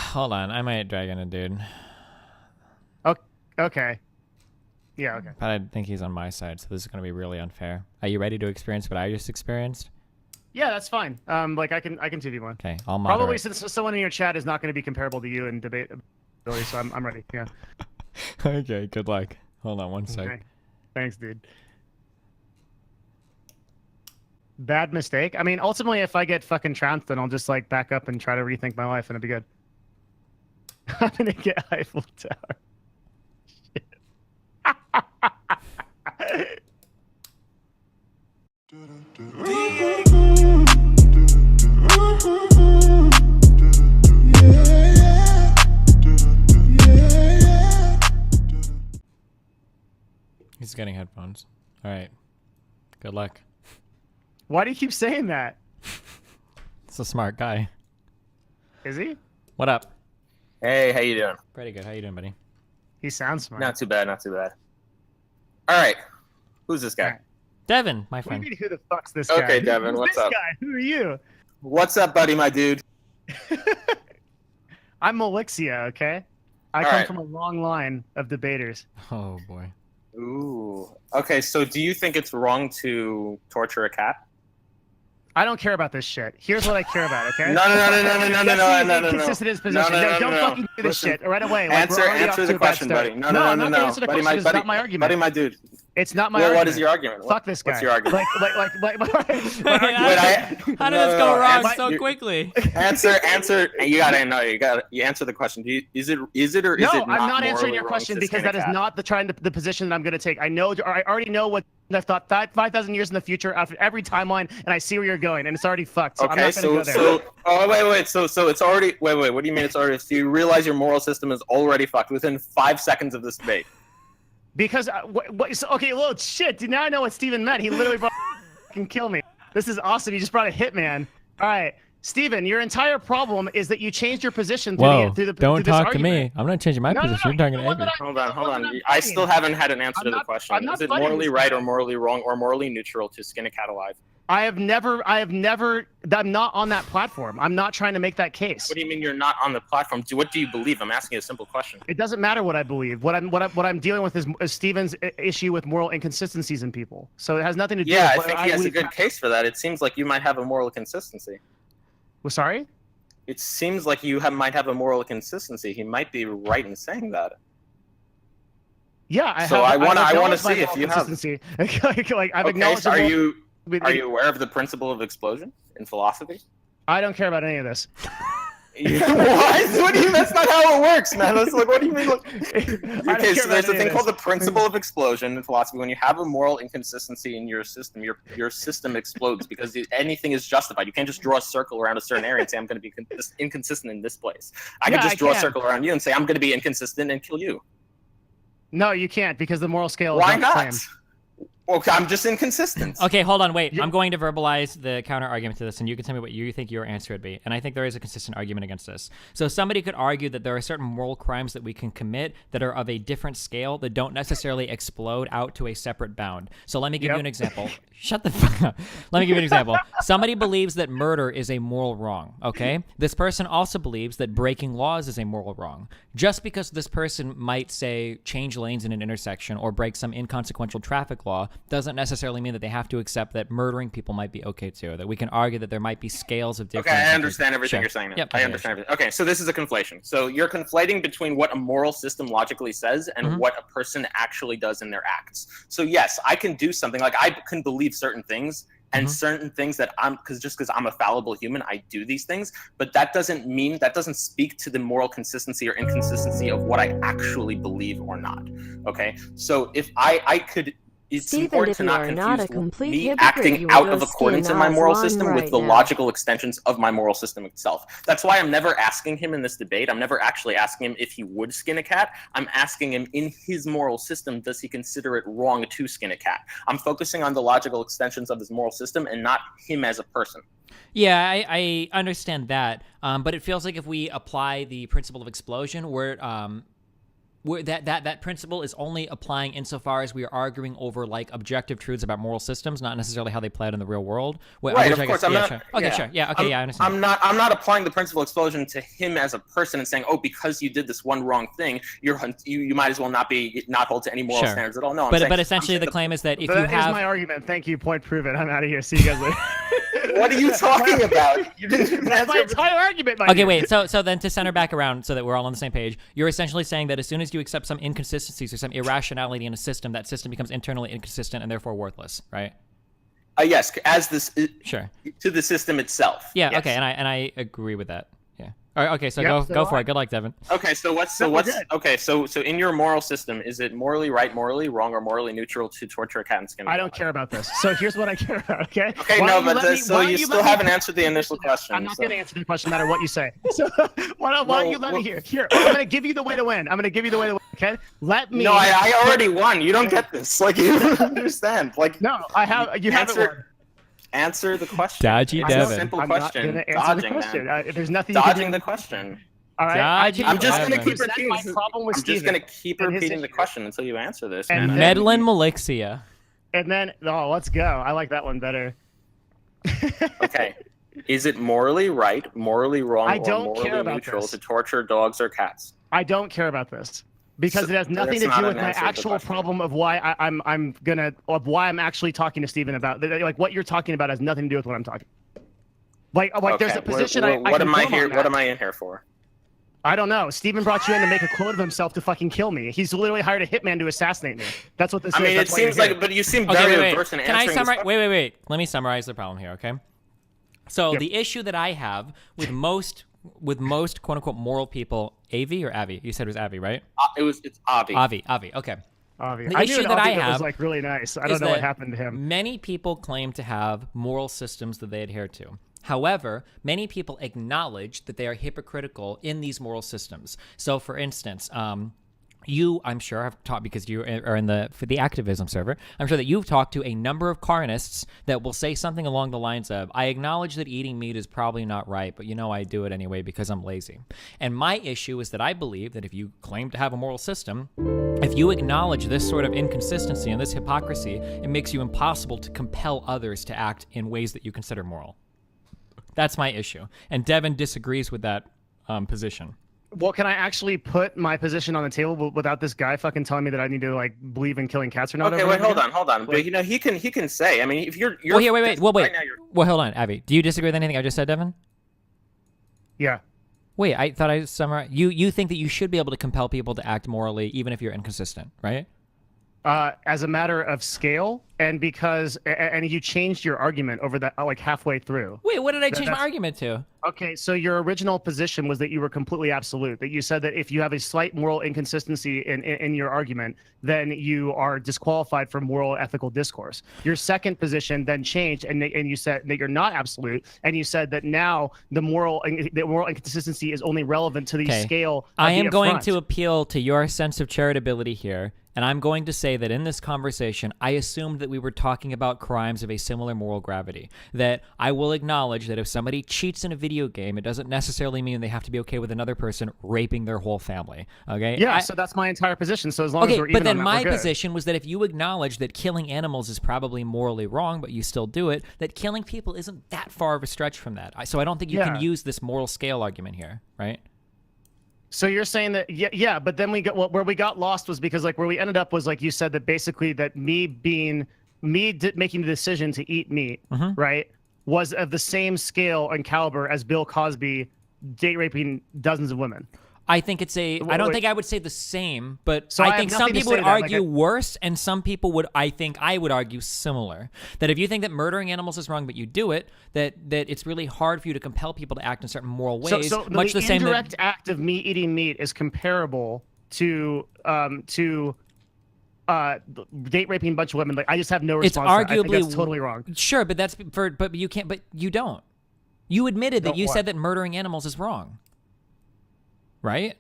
Hold on, I might drag in a dude. Okay. Yeah, okay. But I think he's on my side, so this is going to be really unfair. Are you ready to experience what I just experienced? Yeah, that's fine. Like I can 2v1. Okay, I'll moderate. Probably since someone in your chat is not going to be comparable to you in debate ability, so I'm ready. Yeah. Okay, good luck. Hold on one sec. Okay. Thanks, dude. Bad mistake. I mean, ultimately, if I get fucking trounced, then I'll just like back up and try to rethink my life, and it'll be good. I'm gonna get Eiffel Tower. He's getting headphones. All right. Good luck. Why do you keep saying that? It's a smart guy. Is he? What up? Hey, how you doing? Pretty good. How you doing, buddy? He sounds smart. Not too bad, not too bad. All right, who's this guy? All right. Devin, my What do friend. you mean, who the fuck's this guy? Okay, Devin, Who's what's this up? guy? Who are you? What's up, buddy, my dude? I'm Elixia, okay? I All come right. from a long line of debaters. Oh boy. Ooh. Okay, so do you think it's wrong to torture a cat? I don't care about this shit. Here's what I care about, okay? No, Inconsistent in his position. No, don't fucking do this Listen, shit right away. Like, we're already off answer to the a bad question, start. buddy. No, I'm not gonna answer the buddy, question. It's not my argument. Buddy, my dude. It's not my Well, argument. what is your argument? Fuck this guy. What's your argument? Like, my Wait, argument. how did this go wrong answer- so you- quickly? Answer. You answer the question. Is it or is it No, not I'm not answering morally your wrong question to because skin a that is cat? not the position that I'm going to take. I already know what I've thought 5,000 years in the future after every timeline, and I see where you're going, and it's already fucked. So I'm Okay, not going to go there. wait. So it's already. Wait. What do you mean it's already? So you realize your moral system is already fucked within 5 seconds of this debate? Because okay, well, shit. Dude, now I know what Steven meant. He literally brought fucking kill me. This is awesome. You just brought a hitman. All right, Steven, your entire problem is that you changed your position Whoa, through don't this talk to argument. me. I'm not changing my No, no, position. no, You're talking you to know Avery. what Hold on. I'm I not still haven't had an answer I'm to the not- question. I'm not Is it fighting morally this right guy. or morally wrong or morally neutral to skin a cat alive? I'm not on that platform. I'm not trying to make that case. What do you mean you're not on the platform? What do you believe? I'm asking you a simple question. It doesn't matter what I believe. What I'm dealing with is Steven's issue with moral inconsistencies in people. So it has nothing to do Yeah, I with think he has a good case for that. It seems like you might have a moral consistency. Well, sorry? It seems like you might have a moral consistency. He might be right in saying that. Yeah, I wanna acknowledged my see if moral you have. consistency. like I've Okay, acknowledged so the are moral- you aware of the principle of explosion in philosophy? I don't care about any of this. What? What do you? That's not how it works, man. That's like, what do you mean? Like, I don't okay, care so there's about a any thing of called the this. principle of explosion in philosophy. When you have a moral inconsistency in your system, your system explodes because anything is justified. You can't just draw a circle around a certain area and say I'm going to be inconsistent in this place. I Yeah, can just draw a can. circle around you and say I'm going to be inconsistent and kill you. No, you can't because the moral scale is Why not the not? same. Well, I'm just inconsistent. Okay, hold on, wait. Yeah. I'm going to verbalize the counter argument to this, and you can tell me what you think your answer would be. And I think there is a consistent argument against this. So somebody could argue that there are certain moral crimes that we can commit that are of a different scale that don't necessarily explode out to a separate bound. So let me give you an example. Shut the fuck up. Let me give you an example. Somebody believes that murder is a moral wrong, okay? This person also believes that breaking laws is a moral wrong. Just because this person might say change lanes in an intersection or break some inconsequential traffic law doesn't necessarily mean that they have to accept that murdering people might be okay too. That we can argue that there might be scales of difference. Okay, I understand everything Sure. you're saying now. Yep, I understand everything. Okay, so this is a conflation. So you're conflating between what a moral system logically says and what a person actually does in their acts. So yes, I can do something like I can believe certain things and certain things that because I'm a fallible human, I do these things, but that doesn't speak to the moral consistency or inconsistency of what I actually believe or not. Okay, so if I could. It's Stephen, important if to you not are not a confuse complete me hypocrite, acting you will out go of accordance to skin my moral Aslan system with right the now. logical extensions of my moral system itself. That's why I'm never asking him in this debate. I'm never actually asking him if he would skin a cat. I'm asking him in his moral system, does he consider it wrong to skin a cat? I'm focusing on the logical extensions of his moral system and not him as a person. Yeah, I understand that, but it feels like if we apply the principle of explosion, that principle is only applying insofar as we are arguing over like objective truths about moral systems, not necessarily how they play out in the real world. Right, of course. I'm not. Sure. Okay, yeah. sure. Yeah, okay, I understand. I'm not applying the principle of explosion to him as a person and saying, oh, because you did this one wrong thing, you might as well not hold to any moral standards at all. No, but essentially the claim is that if you have. Here's my argument. Thank you. Point proven. I'm out of here. See you guys later. What are you talking about? You didn't That's my entire argument. Okay, wait. So then to center back around so that we're all on the same page, you're essentially saying that as soon as you accept some inconsistencies or some irrationality in a system, that system becomes internally inconsistent and therefore worthless, right? Yes, as this sure to the system itself. Yeah. Yes. Okay, and I agree with that. Yeah. All right. Okay. So go for it. Good luck, Devin. Okay. So in your moral system, is it morally right, morally wrong, or morally neutral to torture a cat and skin? I don't care about this. So here's what I care about. Okay. Okay. You still haven't answered the initial question. I'm not going to answer the question no matter what you say. So why don't you let me hear? Here, I'm going to give you the way to win. Okay. Let me. No, I already won. You don't get this. Like you don't understand. Like no, I have. You haven't won. Answer the question. Dodgy It's Devin. a simple I'm question. not gonna answer the question. There's nothing. Dodging the question. All right. I'm just going to keep repeating. repeating the question until you answer this. And man. Medlin Malixia. And then, let's go. I like that one better. Okay. Is it morally right, morally wrong, I don't or morally care about neutral this. to torture dogs or cats? I don't care about this. Because it has nothing to do with my actual problem of why I'm actually talking to Steven about. Like what you're talking about has nothing to do with what I'm talking. Like there's a position what am I here? What am I in here for? I don't know. Steven brought you in to make a quote of himself to fucking kill me. He's literally hired a hitman to assassinate me. That's what this is. I mean, it seems like, but you seem very averse in answering. Can I summarize? Wait. Let me summarize the problem here, okay? So the issue that I have with most quote unquote moral people, Avi or Avi? You said it was Avi, right? It's Avi. Avi. Okay. Avi. The issue that I have was like really nice. I don't know what happened to him. Many people claim to have moral systems that they adhere to. However, many people acknowledge that they are hypocritical in these moral systems. So, for instance, you, I'm sure, have talked because you are in for the activism server. I'm sure that you've talked to a number of carnists that will say something along the lines of, I acknowledge that eating meat is probably not right, but I do it anyway because I'm lazy. And my issue is that I believe that if you claim to have a moral system, if you acknowledge this sort of inconsistency and this hypocrisy, it makes you impossible to compel others to act in ways that you consider moral. That's my issue. And Devin disagrees with that position. Well, can I actually put my position on the table without this guy fucking telling me that I need to like believe in killing cats or not? Okay, wait, hold on. But he can say. I mean, if you're well, here, wait. Right now well, hold on, Avi. Do you disagree with anything I just said, Devin? Yeah. Wait, I thought I summarized. You think that you should be able to compel people to act morally, even if you're inconsistent, right? As a matter of scale, and you changed your argument over that like halfway through. Wait, what did I change my argument to? Okay, so your original position was that you were completely absolute. That you said that if you have a slight moral inconsistency in your argument, then you are disqualified from moral ethical discourse. Your second position then changed, and you said that you're not absolute, and you said that now the moral inconsistency is only relevant to the scale. I am going to appeal to your sense of charitability here. And I'm going to say that in this conversation, I assumed that we were talking about crimes of a similar moral gravity. That I will acknowledge that if somebody cheats in a video game, it doesn't necessarily mean they have to be okay with another person raping their whole family. Okay? Yeah, so that's my entire position. So as long as we're even but then on that, my we're good. position was that if you acknowledge that killing animals is probably morally wrong, but you still do it, that killing people isn't that far of a stretch from that. So I don't think you can use this moral scale argument here, right? So you're saying that, yeah, but then where we got lost was because like where we ended up was like you said that basically that making the decision to eat meat, right, was of the same scale and caliber as Bill Cosby date raping dozens of women. I think it's I don't think I would say the same, but so I think some people would argue like worse, and some people would, I would argue similar. That if you think that murdering animals is wrong, but you do it, that it's really hard for you to compel people to act in certain moral ways. So much the same indirect act of me eating meat is comparable to date raping a bunch of women. Like I just have no response. It's arguably to that. I think that's totally wrong. Sure, but but you can't. But you don't. You admitted that you said that murdering animals is wrong. Right?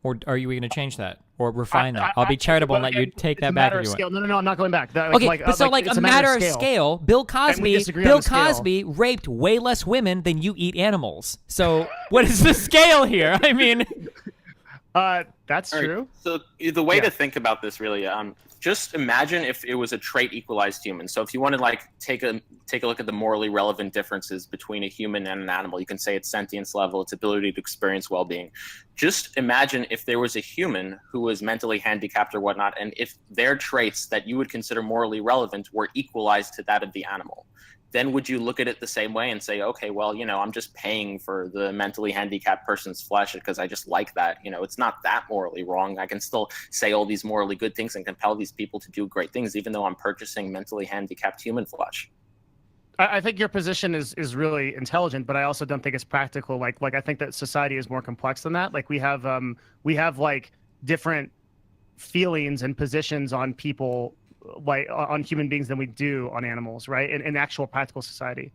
Or are you going to change that or refine that? I'll be charitable and let you take that back if you want. No, I'm not going back. Okay, but so like a matter of scale, Bill Cosby raped way less women than you eat animals. So what is the scale here? I mean, That's All right, true. so the way Yeah. to think about this really, just imagine if it was a trait equalized human. So if you want to like take a look at the morally relevant differences between a human and an animal, you can say its sentience level, its ability to experience well-being. Just imagine if there was a human who was mentally handicapped or whatnot, and if their traits that you would consider morally relevant were equalized to that of the animal. Then would you look at it the same way and say, okay, well, I'm just paying for the mentally handicapped person's flesh because I just like that. It's not that morally wrong. I can still say all these morally good things and compel these people to do great things, even though I'm purchasing mentally handicapped human flesh. I think your position is really intelligent, but I also don't think it's practical. Like I think that society is more complex than that. Like we have like different feelings and positions on people, like on human beings, than we do on animals, right? In actual practical society.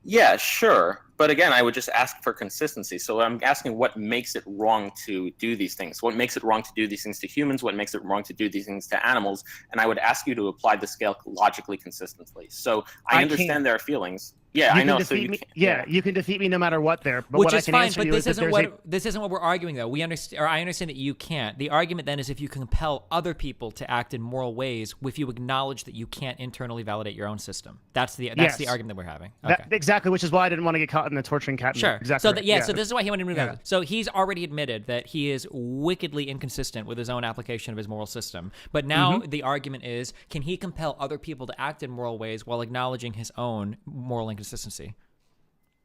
Yeah, sure. But again, I would just ask for consistency. So I'm asking what makes it wrong to do these things? What makes it wrong to do these things to humans? What makes it wrong to do these things to animals? And I would ask you to apply the scale logically consistently. So I understand their feelings. Yeah, You I can know. defeat me. Yeah, you can defeat me no matter what there. But Which what I is can fine, answer but you is that this isn't what we're arguing though. We understand, or I understand that you can't. The argument then is if you compel other people to act in moral ways, if you acknowledge that you can't internally validate your own system. That's the argument that we're having. Okay. Exactly, which is why I didn't want to get caught in the torturing cat. Sure. Exactly. So so this is why he wanted to move on. So he's already admitted that he is wickedly inconsistent with his own application of his moral system. But now the argument is, can he compel other people to act in moral ways while acknowledging his own moral inconsistency?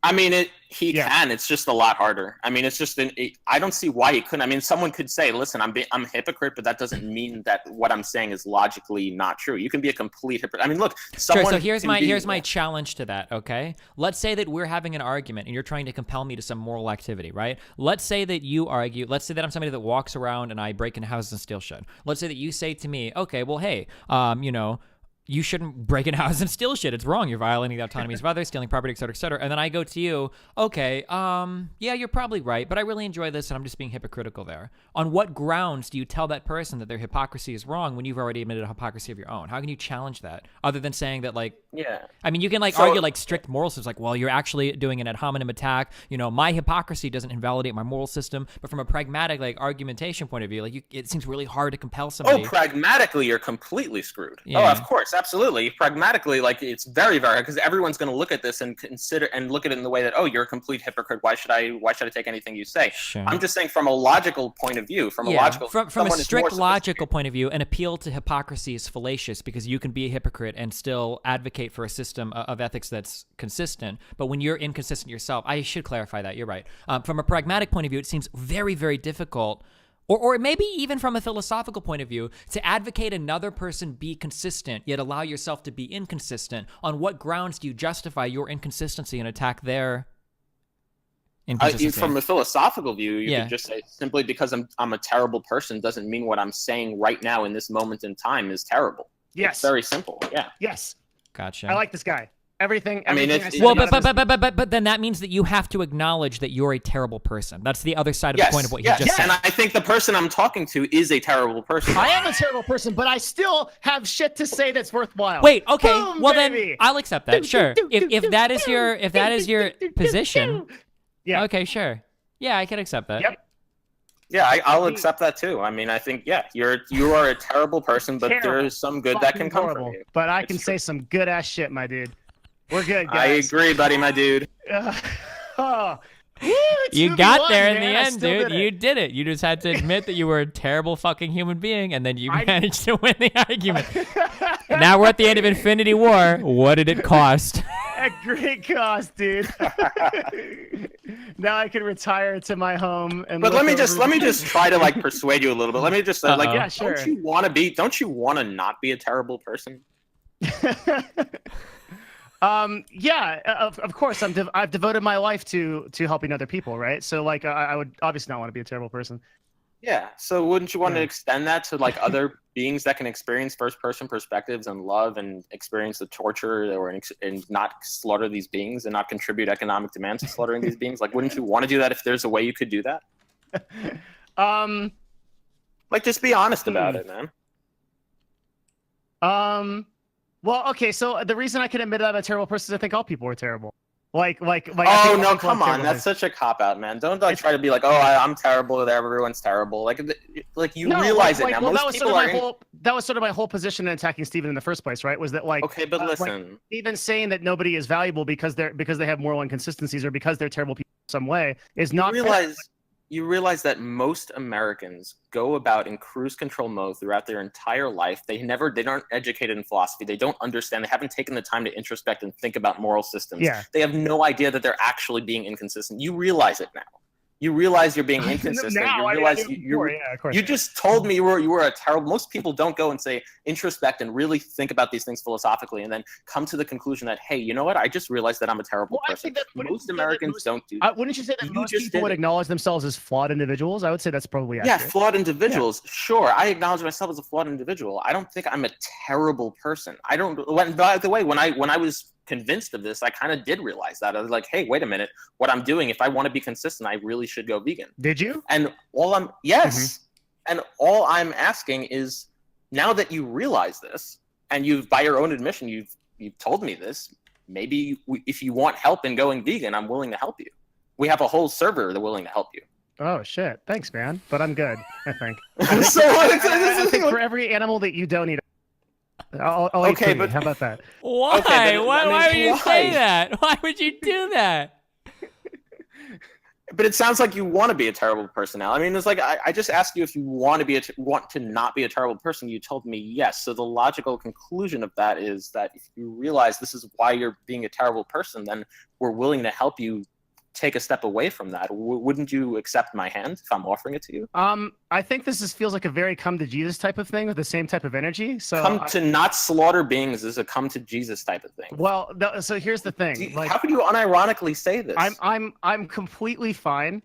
I mean, he can. It's just a lot harder. I mean, it's just I don't see why he couldn't. I mean, someone could say, "Listen, I'm a hypocrite," but that doesn't mean that what I'm saying is logically not true. You can be a complete hypocrite. I mean, look, sure. So here's my challenge to that. Okay, let's say that we're having an argument and you're trying to compel me to some moral activity, right? Let's say that you argue. Let's say that I'm somebody that walks around and I break into houses and steal shit. Let's say that you say to me, "Okay, well, hey, you shouldn't break into houses and steal shit. It's wrong. You're violating the autonomies of others, stealing property, et cetera, et cetera." And then I go to you, okay, yeah, you're probably right, but I really enjoy this and I'm just being hypocritical there. On what grounds do you tell that person that their hypocrisy is wrong when you've already admitted a hypocrisy of your own? How can you challenge that? Other than saying that, like, yeah. I mean, you can argue strict moral systems, like, well, you're actually doing an ad hominem attack. My hypocrisy doesn't invalidate my moral system. But from a pragmatic, argumentation point of view, it seems really hard to compel somebody. Oh, pragmatically, you're completely screwed. Yeah. Oh, of course. Absolutely. Pragmatically, it's very, very hard because everyone's going to look at this and consider and look at it in the way that, oh, you're a complete hypocrite. Why should I take anything you say? Sure. I'm just saying from a logical point of view, from a strict logical point of view, an appeal to hypocrisy is fallacious because you can be a hypocrite and still advocate for a system of ethics that's consistent. But when you're inconsistent yourself, I should clarify that. You're right. From a pragmatic point of view, it seems very, very difficult. Or maybe even from a philosophical point of view, to advocate another person be consistent, yet allow yourself to be inconsistent. On what grounds do you justify your inconsistency and attack their inconsistency? From a philosophical view, you could just say simply because I'm a terrible person doesn't mean what I'm saying right now in this moment in time is terrible. Yes. It's very simple. Yeah. Yes. Gotcha. I like this guy. Everything I mean, but then that means that you have to acknowledge that you're a terrible person. That's the other side of the point of what you just said. And I think the person I'm talking to is a terrible person. I am a terrible person, but I still have shit to say that's worthwhile. Wait, okay. Boom, well baby. then I'll accept that. Sure. If that is your position. Yeah. Okay, sure. Yeah, I can accept that. Yep. Yeah, I'll accept that too. I mean, I think you are a terrible person, but there is some good that can come from you. But I can say some good ass shit, my dude. We're good, guys. I agree, buddy, my dude. You got there in the end, dude. You did it. You just had to admit that you were a terrible fucking human being, and then you managed to win the argument. Now we're at the end of Infinity War. What did it cost? A great cost, dude. Now I can retire to my home and. But let me just try to persuade you a little bit. Let me just say, yeah, sure. Don't you want to not be a terrible person? Yeah, of course. I've devoted my life to helping other people, right? So I would obviously not want to be a terrible person. Yeah. So wouldn't you want to extend that to other beings that can experience first-person perspectives and love and experience the torture and not slaughter these beings and not contribute economic demands to slaughtering these beings? Wouldn't you want to do that if there's a way you could do that? Just be honest about it, man. Well, okay, so the reason I can admit that I'm a terrible person is I think all people are terrible. Oh no, come on, that's such a cop out, man. Don't try to be like, oh, I'm terrible, everyone's terrible. Like you realize it now. Most people are. That was sort of my whole position in attacking Steven in the first place, right? Was that like, okay, but listen, even saying that nobody is valuable because they have moral inconsistencies or because they're terrible people in some way is not. You realize that most Americans go about in cruise control mode throughout their entire life. They aren't educated in philosophy. They don't understand. They haven't taken the time to introspect and think about moral systems. Yeah. They have no idea that they're actually being inconsistent. You realize it now. You realize you're being inconsistent. Now, you realize you just told me you were a terrible. Most people don't go and say introspect and really think about these things philosophically, and then come to the conclusion that, hey, you know what? I just realized that I'm a terrible person. Most Americans don't do that. Wouldn't you say that most people would acknowledge themselves as flawed individuals? I would say that's probably accurate. Yeah, flawed individuals. Yeah. Sure, I acknowledge myself as a flawed individual. I don't think I'm a terrible person. I don't. By the way, when I was convinced of this, I kind of did realize that. I was like, hey, wait a minute, what I'm doing, if I want to be consistent, I really should go vegan. Did you? And and all I'm asking is, now that you realize this, and you've, by your own admission, you've told me this, maybe if you want help in going vegan, I'm willing to help you. We have a whole server that's willing to help you. Oh shit, thanks, man, but I'm good, I think. I think for every animal that you don't eat, I'll okay, but how about that? Why? Okay, why would you say that? Why would you do that? But it sounds like you want to be a terrible person now. I mean, it's like I just asked you if you want to not be a terrible person. You told me yes. So the logical conclusion of that is that if you realize this is why you're being a terrible person, then we're willing to help you take a step away from that. Wouldn't you accept my hand if I'm offering it to you? I think this feels like a very come to Jesus type of thing with the same type of energy. So come to not slaughter beings is a come to Jesus type of thing. Well, so here's the thing. How could you unironically say this? I'm completely fine.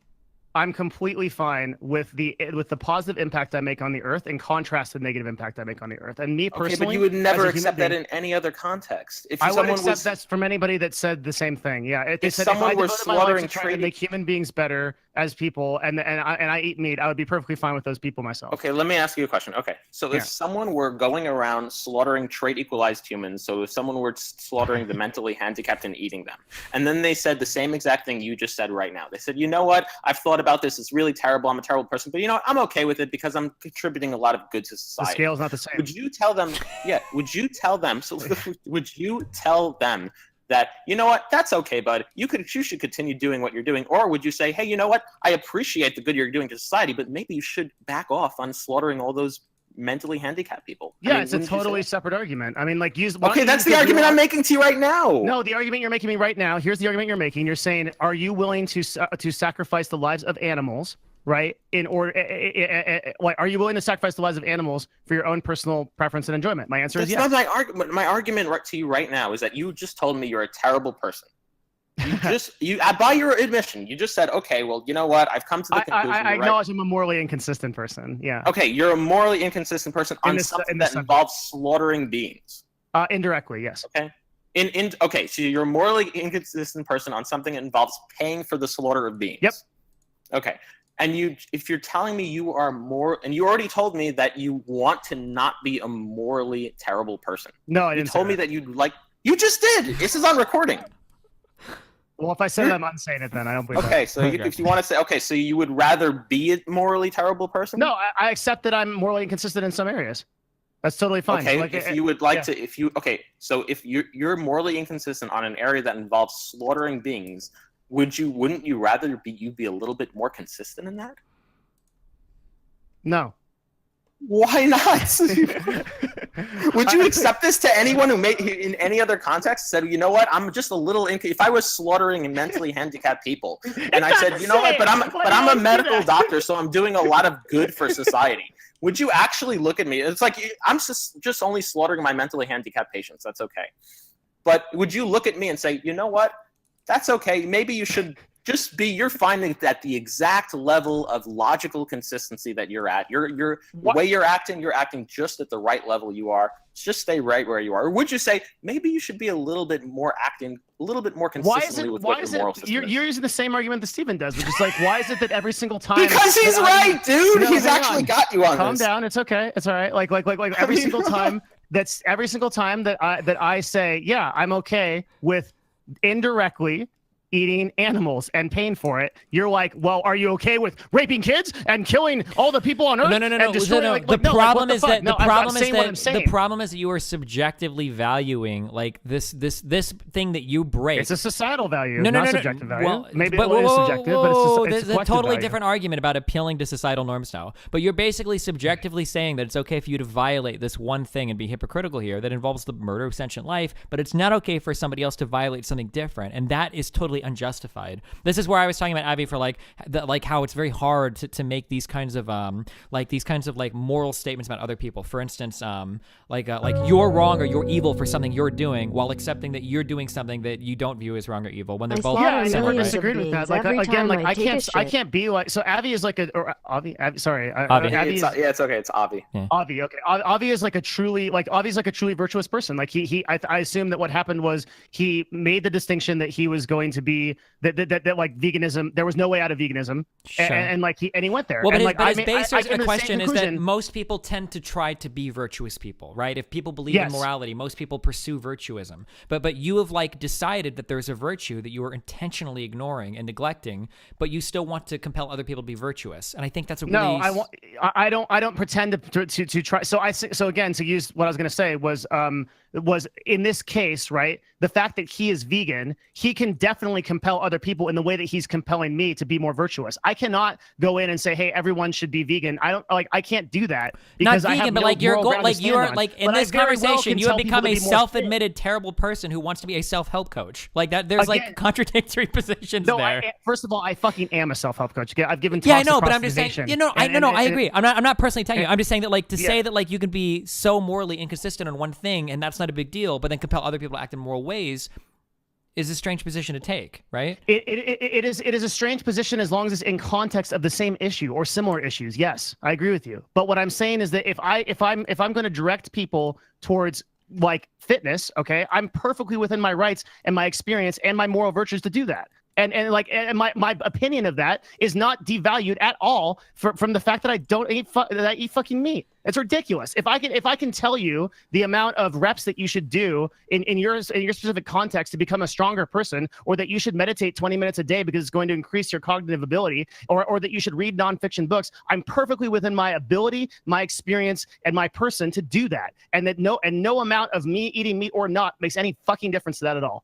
I'm completely fine with the positive impact I make on the earth in contrast to the negative impact I make on the earth. And me personally, okay, but you would never accept that in any other context. I would accept that from anybody that said the same thing. Yeah, if someone were slaughtering to make human beings better as people, and I eat meat, I would be perfectly fine with those people myself. Okay, let me ask you a question. Okay, so if someone were going around slaughtering trait equalized humans, so if someone were slaughtering the mentally handicapped and eating them, and then they said the same exact thing you just said right now, they said, you know what, I've thought about this, it's really terrible, I'm a terrible person, but you know what, I'm okay with it because I'm contributing a lot of good to society. The scale's not the same. Would you tell them, would you tell them that, you know what, that's okay, bud, you should continue doing what you're doing? Or would you say, hey, you know what, I appreciate the good you're doing to society, but maybe you should back off on slaughtering all those mentally handicapped people? Yeah, it's a totally separate argument. I mean, like, okay, that's the argument I'm making to you right now. No, the argument you're making me right now, here's the argument you're making. You're saying, are you willing to sacrifice the lives of animals, right? Are you willing to sacrifice the lives of animals for your own personal preference and enjoyment? My answer is yes. That's not my argument. My argument to you right now is that you just told me you're a terrible person. By your admission, you just said, okay, well, you know what? I've come to the conclusion. I acknowledge I'm a morally inconsistent person. Yeah. Okay, you're a morally inconsistent person on something that involves slaughtering beings. Indirectly, yes. Okay. Okay, so you're a morally inconsistent person on something that involves paying for the slaughter of beings. Yep. Okay. And if you're telling me you are and you already told me that you want to not be a morally terrible person. No, I didn't. You told me that you'd like. You just did. This is on recording. Well, if I said it, I'm unsaying it then. I don't believe that. Okay, so if you want to say, okay, so you would rather be a morally terrible person? No, I accept that I'm morally inconsistent in some areas. That's totally fine. Okay, if you would like to, so if you're morally inconsistent on an area that involves slaughtering beings, wouldn't you rather be a little bit more consistent in that? No. Why not? Would you accept this to anyone who in any other context said, you know what, I'm just a little if I was slaughtering mentally handicapped people and I said, you know what, but I'm a medical doctor, so I'm doing a lot of good for society. Would you actually look at me? It's like, I'm just only slaughtering my mentally handicapped patients. That's okay. But would you look at me and say, you know what? That's okay. Maybe you should you're finding that the exact level of logical consistency that you're at, the way you're acting just at the right level you are. Just stay right where you are. Or would you say maybe you should be a little bit more consistently with what your moral system is? You're using the same argument that Steven does, which is like, why is it that every single time? Because he's right, dude. He's actually got you on this. Calm down. It's okay. It's all right. Like every single time that I say, yeah, I'm okay with indirectly eating animals and paying for it. You're like, well, are you okay with raping kids and killing all the people on Earth? No. The problem is that the problem is that you are subjectively valuing like this thing that you break. It's a societal value, no, not subjective value. Well, maybe it is subjective, but it's a totally value. different argument about appealing to societal norms now. But you're basically subjectively saying that it's okay for you to violate this one thing and be hypocritical here that involves the murder of sentient life, but it's not okay for somebody else to violate something different, and that is totally unjustified. This is where I was talking about, Abby, for like how it's very hard to make these kinds of moral statements about other people. For instance, like you're wrong or you're evil for something you're doing, while accepting that you're doing something that you don't view as wrong or evil when they're both. Yeah, I never right? disagreed with that. Like again, like I can't be like, so Avi is like Avi, sorry, Avi. It's okay. It's Avi. Yeah. Avi, okay. Avi is like Avi's like a truly virtuous person. Like I assume that what happened was he made the distinction that he was going to be that like veganism, there was no way out of veganism, Sure. and he went there. Well, but and his basic question is that most people tend to try to be virtuous people, right? If people believe in morality, most people pursue virtuism. But you have like decided that there's a virtue that you are intentionally ignoring and neglecting, but you still want to compel other people to be virtuous. And I think that's a really I don't pretend to try. So again, to use what I was going to say was in this case, right? The fact that he is vegan, he can definitely compel other people in the way that he's compelling me to be more virtuous. I cannot go in and say, hey, everyone should be vegan. I can't do that because not vegan, I have but no like you're moral ground to stand on. like in But this I very well conversation, can you have tell become people a to be more self-admitted terrible person who wants to be a self-help coach. Like that, there's like contradictory positions there. First of all, I fucking am a self-help coach. I've given talks. Yeah, I know, but I'm just saying. I agree. I'm not personally telling you. I'm just saying that like to say that like you can be so morally inconsistent on one thing and that's not a big deal, but then compel other people to act in moral ways is a strange position to take, right? It is a strange position as long as it's in context of the same issue or similar issues. Yes, I agree with you. But what I'm saying is that if I'm going to direct people towards like fitness, okay, I'm perfectly within my rights and my experience and my moral virtues to do that. And my opinion of that is not devalued at all from the fact that I don't eat fucking meat. It's ridiculous. If I can tell you the amount of reps that you should do in your specific context to become a stronger person, or that you should meditate 20 minutes a day because it's going to increase your cognitive ability, or that you should read nonfiction books, I'm perfectly within my ability, my experience, and my person to do that. And that no amount of me eating meat or not makes any fucking difference to that at all.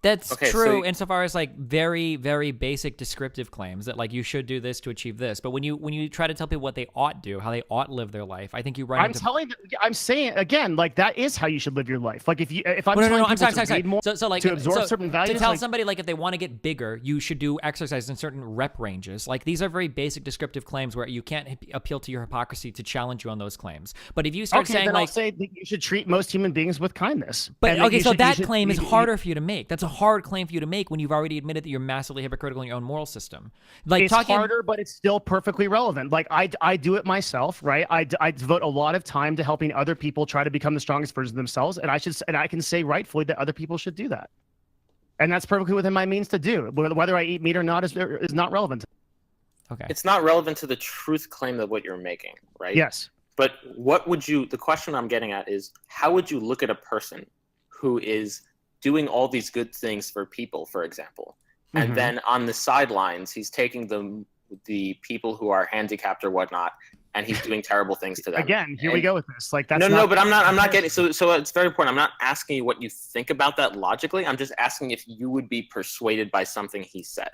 That's true insofar as like very, very basic descriptive claims that like you should do this to achieve this. But when you try to tell people what they ought do, how they ought live their life, I think you run into... I'm saying again, like that is how you should live your life. Like if I'm telling people to read more, to absorb certain values, to tell somebody like if they want to get bigger, you should do exercise in certain rep ranges. Like these are very basic descriptive claims where you can't appeal to your hypocrisy to challenge you on those claims. But if you start saying then like, I'll say that you should treat most human beings with kindness. But that claim is harder for you to make. That's a hard claim for you to make when you've already admitted that you're massively hypocritical in your own moral system. Like it's harder, but it's still perfectly relevant. Like I do it myself, right? I devote a lot of time to helping other people try to become the strongest version of themselves, and I can say rightfully that other people should do that, and that's perfectly within my means to do. Whether I eat meat or not is not relevant. Okay, it's not relevant to the truth claim of what you're making, right? Yes. But the question I'm getting at is, how would you look at a person who is doing all these good things for people, for example, and then on the sidelines, he's taking the people who are handicapped or whatnot, and he's doing terrible things to them. Again, here we go with this. Like that's no, but I'm not getting so it's very important. I'm not asking you what you think about that logically. I'm just asking if you would be persuaded by something he said.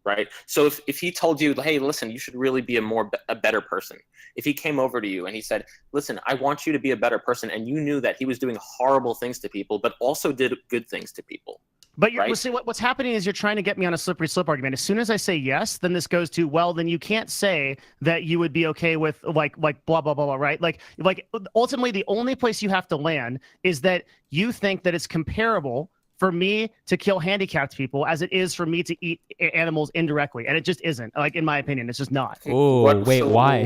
Right. So if he told you, hey, listen, you should really be a better person. If he came over to you and he said, listen, I want you to be a better person, and you knew that he was doing horrible things to people, but also did good things to people. But see, what's happening is you're trying to get me on a slippery slope argument. As soon as I say yes, then this goes to, well, then you can't say that you would be okay with like blah, blah, blah, blah, right? Like ultimately the only place you have to land is that you think that it's comparable for me to kill handicapped people as it is for me to eat animals indirectly. And it just isn't, like, in my opinion, it's just not. Oh, wait, why?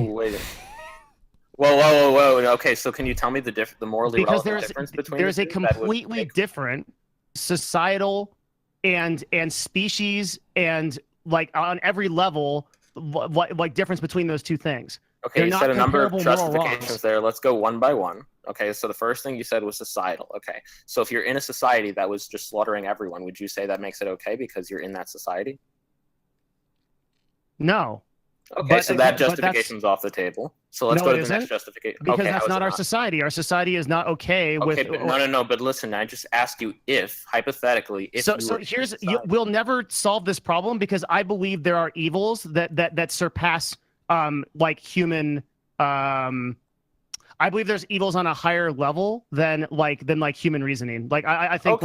Whoa. Okay, so can you tell me the morally relevant difference between there's a completely different societal and species and like on every level, like difference between those two things. Okay, you said a number of justifications there. Let's go one by one. Okay, so the first thing you said was societal. Okay, so if you're in a society that was just slaughtering everyone, would you say that makes it okay because you're in that society? No. Okay, so that justification's off the table. So let's go to the next justification. Because okay, that's not our society. Our society is not okay with. Okay, but no. But listen, I just asked you if, hypothetically, if. So here's we'll never solve this problem because I believe there are evils that surpass like human. I believe there's evils on a higher level than human reasoning. Like I think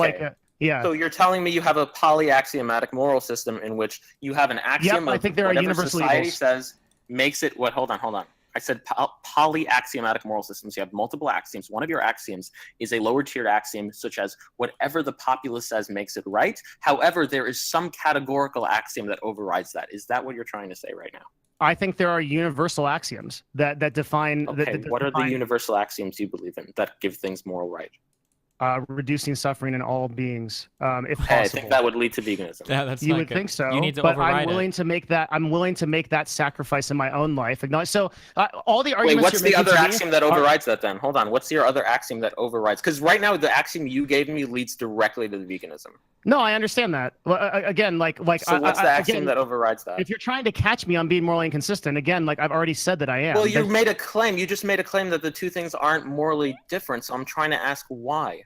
yeah. So you're telling me you have a polyaxiomatic moral system in which you have an axiom I think there are universal society evils. says makes it what? Hold on. I said polyaxiomatic moral systems. You have multiple axioms. One of your axioms is a lower tiered axiom, such as whatever the populace says makes it right. However, there is some categorical axiom that overrides that. Is that what you're trying to say right now? I think there are universal axioms that define. Okay, what are the universal axioms you believe in that give things moral right? Reducing suffering in all beings, if possible. I think that would lead to veganism. Yeah, that's you not would good. think so. You need to but override I'm willing to make that. I'm willing to make that sacrifice in my own life. So all the arguments. Wait, what's the other axiom that overrides that? Then hold on. What's your other axiom that overrides? Because right now the axiom you gave me leads directly to the veganism. No, I understand that. Again, like. So what's the axiom that overrides that? If you're trying to catch me on being morally inconsistent, again, like I've already said that I am. Well, you made a claim. You just made a claim that the two things aren't morally different. So I'm trying to ask why.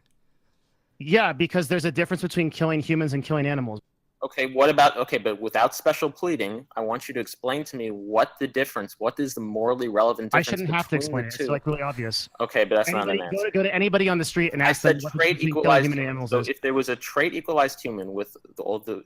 Yeah, because there's a difference between killing humans and killing animals. Okay, but without special pleading, I want you to explain to me what is the morally relevant difference. I shouldn't have to explain it. It's like really obvious. Okay, but that's not an answer. Go to anybody on the street and ask them what the difference between killing human and animals is. So if there was a trait equalized human with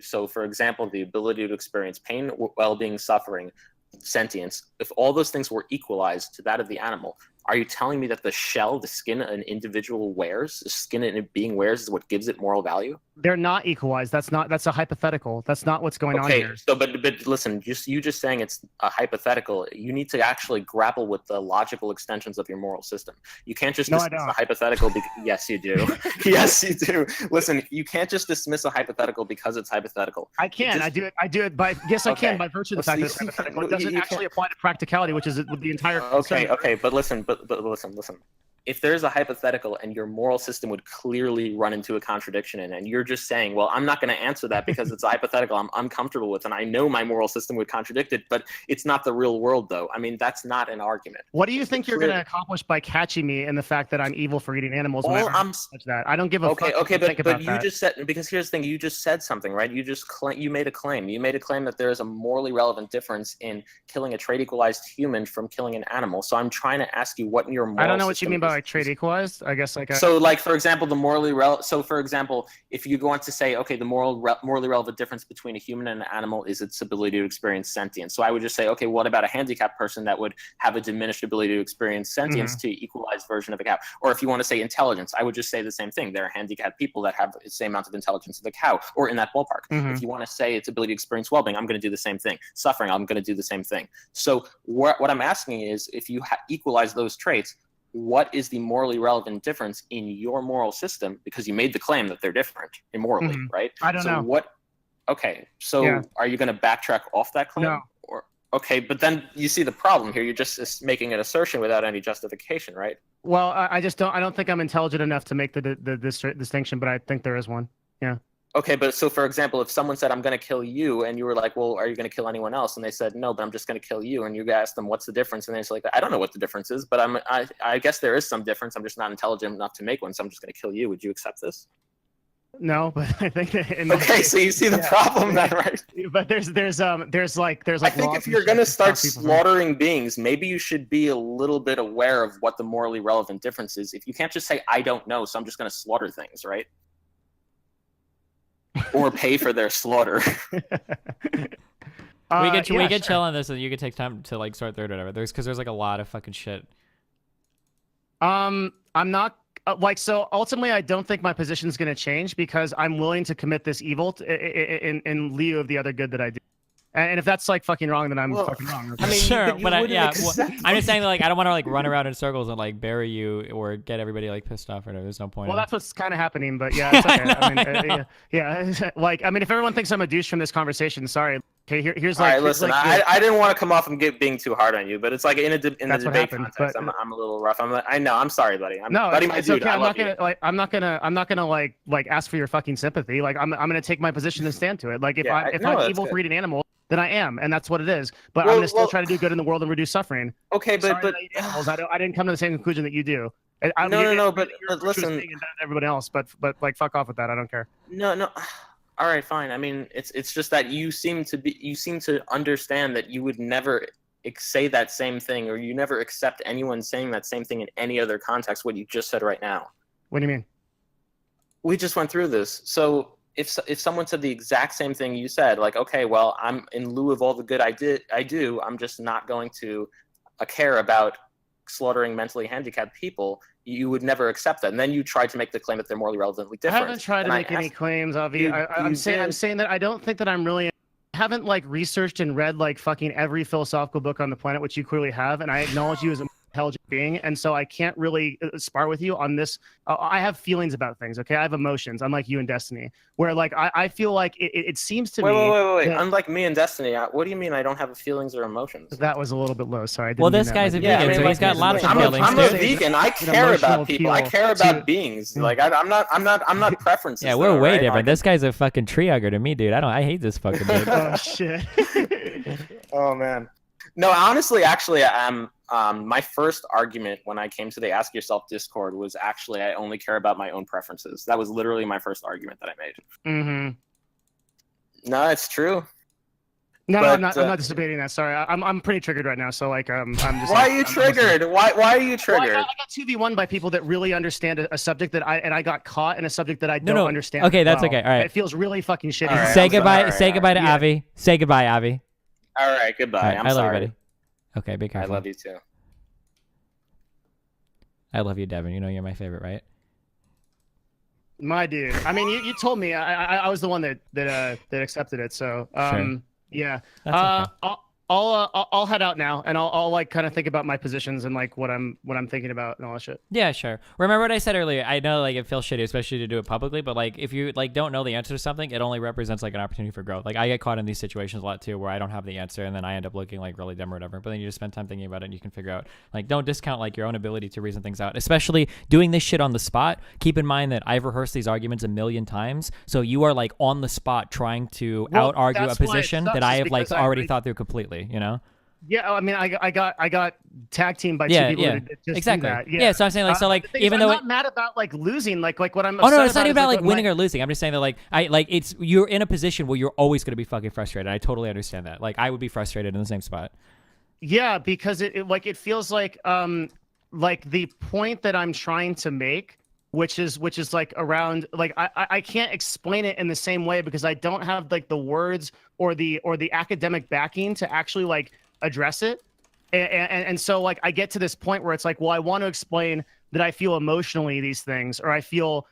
so for example, the ability to experience pain, well-being, suffering, sentience, if all those things were equalized to that of the animal, are you telling me that the shell, the skin an individual wears, the skin a being wears is what gives it moral value? They're not equalized. That's a hypothetical. That's not what's going on here. Okay, so but listen, you just saying it's a hypothetical. You need to actually grapple with the logical extensions of your moral system. You can't just dismiss a hypothetical. Yes, you do. Yes, you do. Listen, you can't just dismiss a hypothetical because it's hypothetical. I can. I do it by. Yes, I can by virtue of the fact that it's hypothetical. It doesn't actually apply to practicality, which is the entire. Okay, but listen. But listen. If there's a hypothetical and your moral system would clearly run into a contradiction in it, and you're just saying, well, I'm not going to answer that because it's a hypothetical I'm uncomfortable with, and I know my moral system would contradict it, but it's not the real world, though. I mean, that's not an argument. What do you think you're going to accomplish by catching me in the fact that I'm evil for eating animals? I don't give a fuck. Okay, but you just said, because here's the thing, you just said something, right? You made a claim. You made a claim that there is a morally relevant difference in killing a trait equalized human from killing an animal. So I'm trying to ask you what in your moral I don't know what you mean by like trade equalized. I guess so like for example for example, if you go on to say, okay, the morally relevant difference between a human and an animal is its ability to experience sentience. So I would just say, okay, what about a handicapped person that would have a diminished ability to experience sentience to equalized version of a cow? Or if you want to say intelligence, I would just say the same thing. There are handicapped people that have the same amount of intelligence as a cow, or in that ballpark. If you want to say its ability to experience well-being, I'm going to do the same thing. Suffering, I'm going to do the same thing. So what I'm asking is, if you equalize those traits, what is the morally relevant difference in your moral system? Because you made the claim that they're different immorally, right? I don't know. Okay, so are you going to backtrack off that claim? No. Okay, but then you see the problem here. You're just making an assertion without any justification, right? Well, I don't think I'm intelligent enough to make the distinction, but I think there is one. Yeah. Okay, but so for example, if someone said, I'm going to kill you, and you were like, well, are you going to kill anyone else? And they said, no, but I'm just going to kill you. And you asked them, what's the difference? And they're like, I don't know what the difference is, but I guess there is some difference. I'm just not intelligent enough to make one, so I'm just going to kill you. Would you accept this? No, but I think that okay, so you see the problem then, right? But there's like I think if you're going to start slaughtering beings, maybe you should be a little bit aware of what the morally relevant difference is. If you can't just say, I don't know, so I'm just going to slaughter things, right? Or pay for their slaughter. we could chill on this, and you could take time to like sort through it or whatever. There's like a lot of fucking shit. I'm not so ultimately I don't think my position is going to change because I'm willing to commit this evil in lieu of the other good that I do. And if that's like fucking wrong, then I'm fucking wrong. I mean, Sure, you but wouldn't accept I'm just saying that, like, I don't want to like run around in circles and like bury you or get everybody like pissed off. Or there's no point. Well, that's what's kind of happening, but yeah, it's okay. I mean, yeah. Like, I mean, if everyone thinks I'm a douche from this conversation, sorry. Okay, here's like. All right, listen. I didn't want to come off and being too hard on you, but it's like in the debate context, I'm a little rough. I know. I'm sorry, buddy. Buddy, my dude. Okay. I I'm love not gonna like ask for your fucking sympathy. Like, I'm gonna take my position and stand to it. Like, if I'm evil for eating animals, then I am, and that's what it is. But I'm gonna still try to do good in the world and reduce suffering. Okay, but animals, I didn't come to the same conclusion that you do. No, but listen, everybody else, but like fuck off with that. I don't care. No. All right, fine. I mean, it's just that you seem to understand that you would never say that same thing, or you never accept anyone saying that same thing in any other context. What you just said right now. What do you mean? We just went through this. So if someone said the exact same thing you said, like, okay, well, I'm in lieu of all the good I do, I'm just not going to care about slaughtering mentally handicapped people. You would never accept that, and then you tried to make the claim that they're morally relevantly different. I haven't tried to make any claims, Avi. I'm saying that I don't think that I'm really. I haven't like researched and read like fucking every philosophical book on the planet, which you clearly have, and I acknowledge you as a intelligent being, and so I can't really spar with you on this. I have feelings about things, okay? I have emotions, unlike you and Destiny, where like I feel like it seems to me. Wait. Unlike me and Destiny, what do you mean I don't have feelings or emotions? That was a little bit low. Sorry. Well, this guy's a vegan, so he's got lots of feelings. I'm a vegan. I care about people. I care about beings. Like I'm not preferences. Yeah, we're way different. This guy's a fucking tree hugger to me, dude. I hate this fucking dude. Oh shit. Oh man. No, honestly, actually, my first argument when I came to the Ask Yourself Discord was actually I only care about my own preferences. That was literally my first argument that I made. Mm-hmm. No, it's true. No, I'm not debating that. Sorry, I'm pretty triggered right now. So like, I'm just. Why are you triggered? Why are you triggered? Well, I got 2v1 by people that really understand a subject that I got caught in a subject that I don't understand. Okay, that's okay. All right. It feels really fucking shitty. Right, say goodbye. Say goodbye to Avi. Say goodbye, Avi. All right, goodbye. All right, I'm I love sorry. you, buddy. Okay, be careful. I love you too. I love you, Devin. You know you're my favorite, right? My dude. I mean, you told me. I was the one that accepted it. So Sure. yeah. That's okay. I'll head out now, and I'll like kind of think about my positions and like what I'm thinking about and all that shit. Yeah, sure. Remember what I said earlier? I know like it feels shitty, especially to do it publicly, but like if you like don't know the answer to something, it only represents like an opportunity for growth. Like I get caught in these situations a lot too, where I don't have the answer, and then I end up looking like really dumb or whatever. But then you just spend time thinking about it, and you can figure out. Like, don't discount like your own ability to reason things out, especially doing this shit on the spot. Keep in mind that I've rehearsed these arguments a million times, so you are like on the spot trying to out argue a position that I have like already thought through completely. You know. Yeah, I mean, I got tag teamed by two people that just exactly. do that. Yeah, so I'm saying like even though I'm not mad about like losing, like what I'm. Oh no, it's not even about like winning or losing. I'm just saying that like you're in a position where you're always going to be fucking frustrated. I totally understand that. Like I would be frustrated in the same spot. Yeah, because it feels like the point that I'm trying to make, which is like around like I can't explain it in the same way because I don't have like the words or the academic backing to actually like address it, and so like I get to this point where it's like, well, I want to explain that I feel emotionally these things, or I feel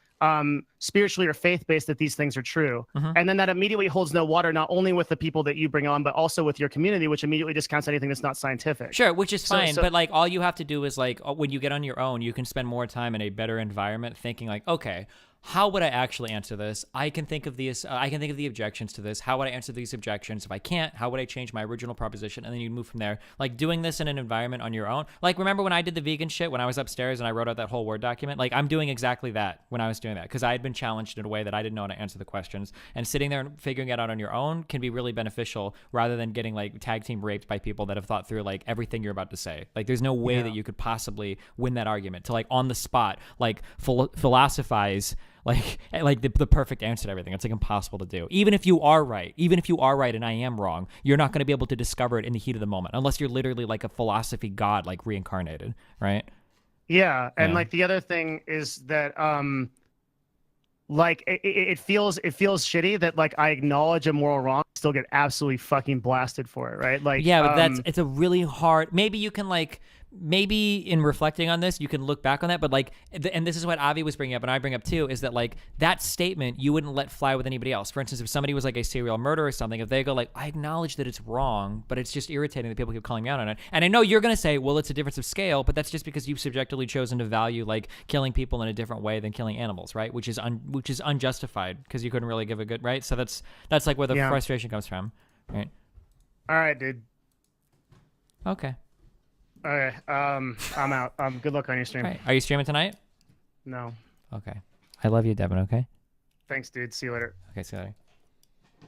spiritually or faith-based that these things are true, and then that immediately holds no water, not only with the people that you bring on, but also with your community, which immediately discounts anything that's not scientific. Sure, which is fine, but like all you have to do is like when you get on your own, you can spend more time in a better environment thinking like, okay, how would I actually answer this? I can think of these. I can think of the objections to this. How would I answer these objections? If I can't, how would I change my original proposition? And then you move from there. Like doing this in an environment on your own. Like remember when I did the vegan shit when I was upstairs and I wrote out that whole Word document? Like I'm doing exactly that when I was doing that because I had been challenged in a way that I didn't know how to answer the questions. And sitting there and figuring it out on your own can be really beneficial rather than getting like tag team raped by people that have thought through like everything you're about to say. Like there's no way that you could possibly win that argument to like on the spot like philosophize like the perfect answer to everything. It's like impossible to do. Even if you are right and I am wrong, you're not going to be able to discover it in the heat of the moment unless you're literally like a philosophy god like reincarnated, right? Yeah, and like the other thing is that like it feels shitty that like I acknowledge a moral wrong, still get absolutely fucking blasted for it, right? Like yeah, but it's a really hard. Maybe you can like maybe in reflecting on this, you can look back on that, but like, and this is what Avi was bringing up, and I bring up too, is that like that statement you wouldn't let fly with anybody else. For instance, if somebody was like a serial murderer or something, if they go like, I acknowledge that it's wrong, but it's just irritating that people keep calling me out on it. And I know you're going to say, well, it's a difference of scale, but that's just because you've subjectively chosen to value like killing people in a different way than killing animals, right? Which is unjustified because you couldn't really give a good, right? So that's like where the frustration comes from, right? All right, dude. Okay. Okay, I'm out. Good luck on your stream. Right. Are you streaming tonight? No. Okay. I love you, Devin, okay? Thanks, dude. See you later. Okay, see you later.